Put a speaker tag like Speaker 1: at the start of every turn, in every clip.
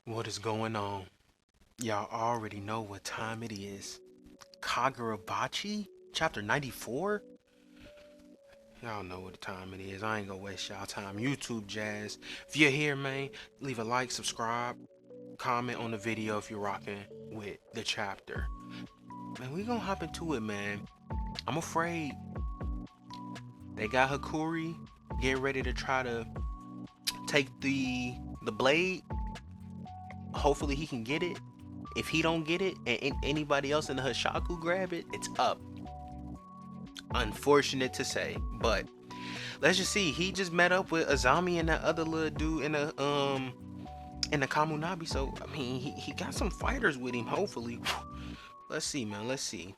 Speaker 1: What is going on? Y'all already know what time it is. Kagurabachi? Chapter 94? Y'all know what time it is. I ain't gonna waste y'all time. YouTube jazz. If you're here, man, leave a like, subscribe, comment on the video if you're rocking with the chapter. Man, we gonna hop into it, man. I'm afraid they got Hakuri getting ready to try to take the blade. Hopefully he can get it. If he don't get it and anybody else in the Hashaku grab it, it's up. Unfortunate to say, but let's just see. He just met up with Azami and that other little dude in the Kamunabi. So I mean, he got some fighters with him. Hopefully, let's see, man. Let's see.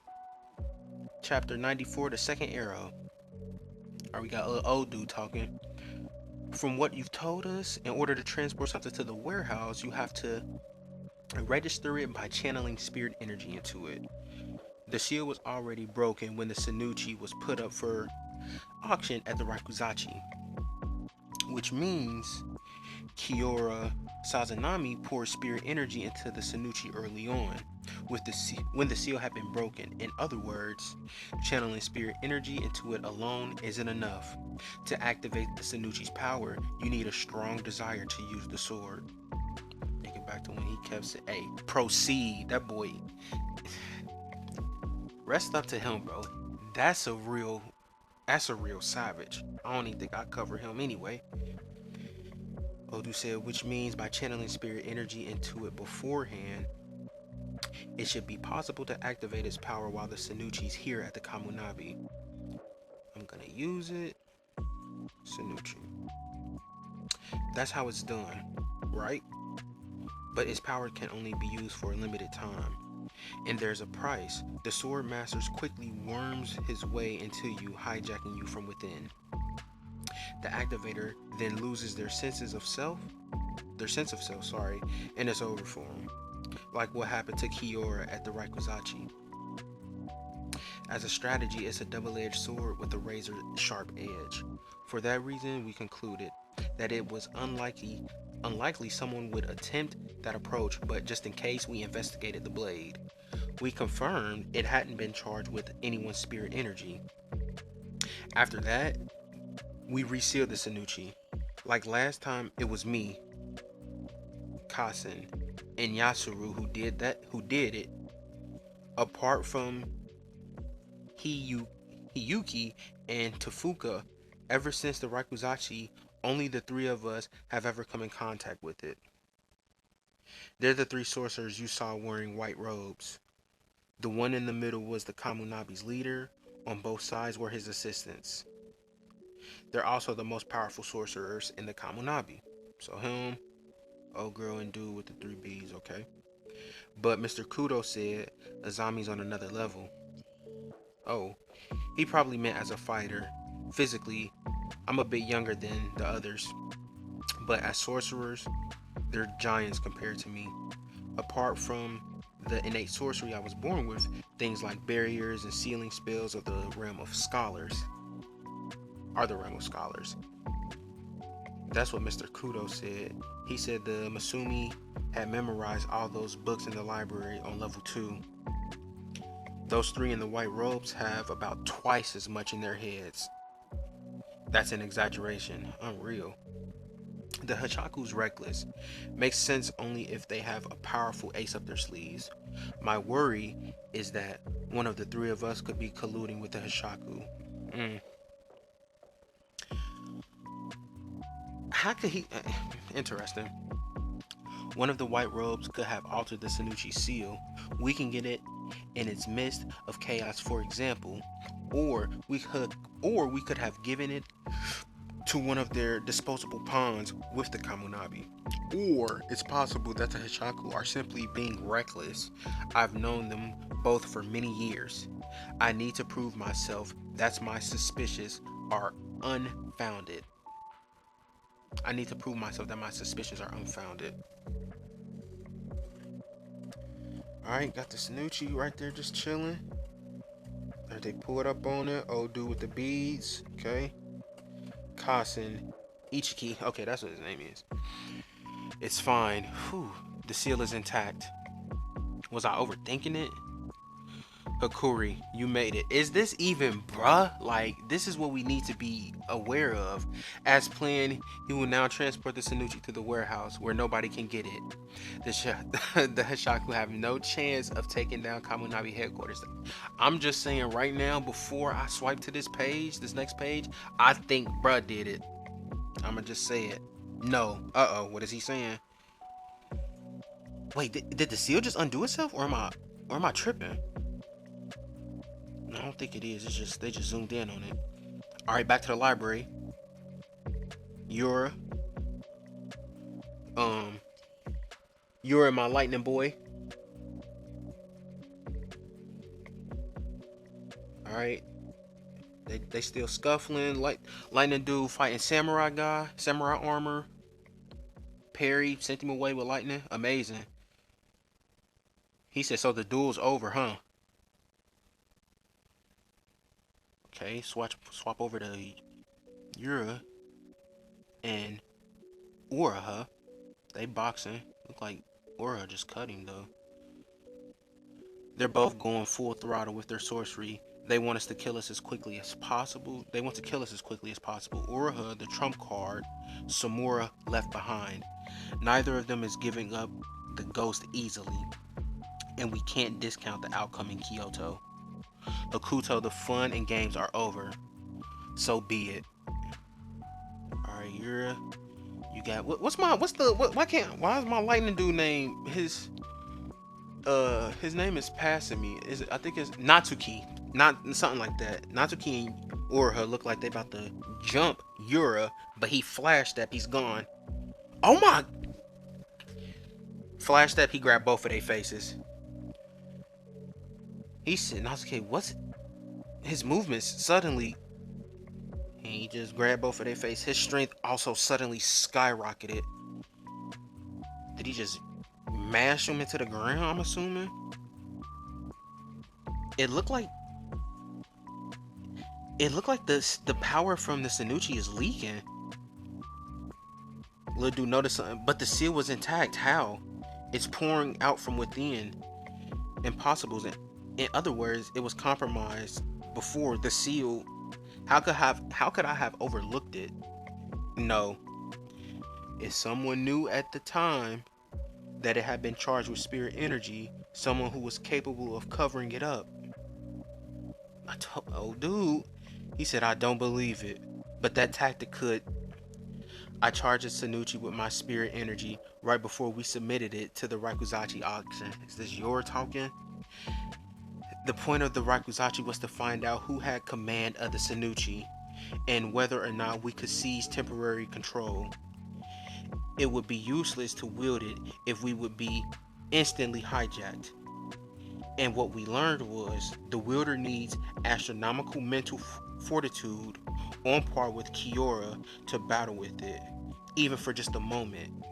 Speaker 1: Chapter 94, the second arrow. All right, we got a little old dude talking. From what you've told us, in order to transport something to the warehouse, you have to register it by channeling spirit energy into it. The seal was already broken when the Sanuchi was put up for auction at the Rakuzachi, which means Kiora Sazanami poured spirit energy into the Sanuchi early on, when the seal had been broken. In other words, channeling spirit energy into it alone isn't enough. To activate the Sanuchi's power, you need a strong desire to use the sword. Think back to when he kept saying, "Hey, proceed." That boy, rest up to him, bro. That's a real That's a real savage. I don't even think I cover him anyway. Odu said, which means by channeling spirit energy into it beforehand, it should be possible to activate its power while the Sanuchi's here at the Kamunabi. I'm gonna use it. Sanuchi. That's how it's done, right? But its power can only be used for a limited time. And there's a price. The sword master quickly worms his way into you, hijacking you from within. The activator then loses their sense of self, and it's over for them. Like what happened to Kiora at the Raikuzachi. As a strategy, it's a double-edged sword with a razor sharp edge. For that reason, we concluded that it was unlikely someone would attempt that approach, but just in case, we investigated the blade. We confirmed it hadn't been charged with anyone's spirit energy. After that, we resealed the Sanuchi. Like last time, it was me, Kasen, and Yasuru who did it. Apart from Hiyuki and Tafuka, ever since the Rakuzachi, only the three of us have ever come in contact with it. They're the three sorcerers you saw wearing white robes. The one in the middle was the Kamunabi's leader. On both sides were his assistants. They're also the most powerful sorcerers in the Kamunabi. So him, old girl, and dude with the three B's, okay? But Mr. Kudo said Azami's on another level. Oh, he probably meant as a fighter. Physically, I'm a bit younger than the others, but as sorcerers, they're giants compared to me. Apart from the innate sorcery I was born with, things like barriers and sealing spells are the realm of scholars. That's what Mr. Kudo said. He said the Masumi had memorized all those books in the library on level 2. Those three in the white robes have about twice as much in their heads. That's an exaggeration. Unreal. The Hachaku's reckless. Makes sense only if they have a powerful ace up their sleeves. My worry is that one of the three of us could be colluding with the Hashaku. How could he... Interesting. One of the white robes could have altered the Sanuchi seal. We can get it in its midst of chaos, for example, or we could have given it to one of their disposable pawns with the Kamunabi. Or it's possible that the Hishaku are simply being reckless. I've known them both for many years. I need to prove myself that my suspicions are unfounded. Alright, got the Sanuchi right there just chilling. There they pull it up on it. Old dude with the beads. Okay. Kasen Ichiki. Okay, that's what his name is. It's fine. Whew. The seal is intact. Was I overthinking it? Hakuri, you made it. Is this even bruh? Like, this is what we need to be aware of. As planned, he will now transport the Sanuchi to the warehouse where nobody can get it. The Hashaku have no chance of taking down Kamunabi headquarters. I'm just saying right now, before I swipe to this page, this next page, I think bruh did it. I'ma just say it. No. Uh-oh, what is he saying? Wait, did the seal just undo itself, or am I tripping? I don't think it is. It's just they just zoomed in on it. All right, back to the library. You're my lightning boy. All right. They still scuffling. Lightning dude fighting samurai guy, samurai armor. Parry sent him away with lightning. Amazing. He said, so the duel's over, huh? Okay, swap over to Yura and Uraha. They boxing. Look like Uraha just cut him though. They're both going full throttle with their sorcery. They want us to kill us as quickly as possible. They want to kill us as quickly as possible. Uraha, the trump card. Samura left behind. Neither of them is giving up the ghost easily, and we can't discount the outcome in Kyoto. Hokuto, the fun and games are over. So be it. Alright, Yura. You got why is my lightning dude name his name is passing me. I think it's Natsuki. Not something like that. Natsuki and Uraha look like they about to jump Yura, but he flashed step, he's gone. Oh my, flash step, he grabbed both of their faces. He said, Natsuki, what's his movements suddenly? He just grabbed both of their face. His strength also suddenly skyrocketed. Did he just mash him into the ground, I'm assuming? It looked like the power from the Sanuchi is leaking. Little dude noticed something, but the seal was intact. How? It's pouring out from within. Impossible. In other words, it was compromised before the seal. How could I have overlooked it? No. If someone knew at the time that it had been charged with spirit energy, someone who was capable of covering it up. I told, oh dude, he said, I don't believe it. But that tactic could. I charged Sanuchi with my spirit energy right before we submitted it to the Raikuzachi auction. Is this your talking? The point of the Raikuzachi was to find out who had command of the Sanuchi and whether or not we could seize temporary control. It would be useless to wield it if we would be instantly hijacked. And what we learned was the wielder needs astronomical mental fortitude on par with Kiora to battle with it, even for just a moment.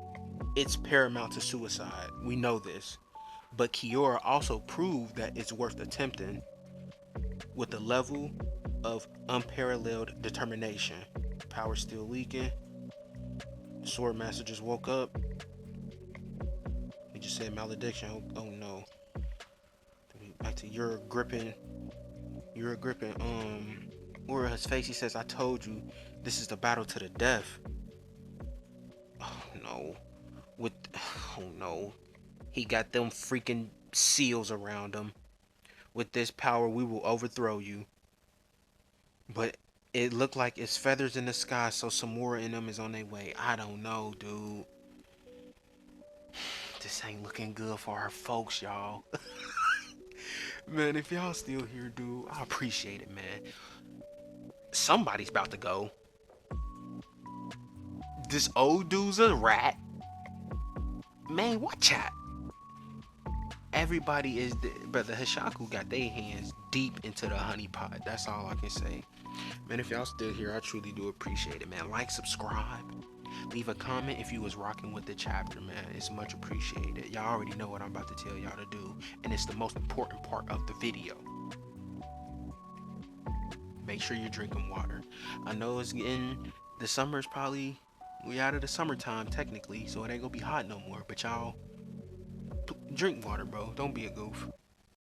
Speaker 1: It's paramount to suicide, we know this, but Kiora also proved that it's worth attempting with a level of unparalleled determination. Power still leaking. The Swordmaster just woke up. He just said malediction. Oh no. Back to Ura's gripping Ura's face. He says, I told you, this is the battle to the death. Oh no. Oh no. He got them freaking seals around him. With this power, we will overthrow you. But it looked like it's feathers in the sky, so Samura and them is on their way. I don't know, dude. This ain't looking good for our folks, y'all. Man, if y'all still here, dude, I appreciate it, man. Somebody's about to go. This old dude's a rat. Man, watch out. Everybody is, but the Hishaku got their hands deep into the honey pot. That's all I can say. Man, if y'all still here, I truly do appreciate it, man. Like, subscribe, leave a comment if you was rocking with the chapter, man. It's much appreciated. Y'all already know what I'm about to tell y'all to do, and it's the most important part of the video. Make sure you're drinking water. I know it's getting, the summer's probably, we out of the summertime technically, so it ain't gonna be hot no more, but y'all Drink water, bro. Don't be a goof.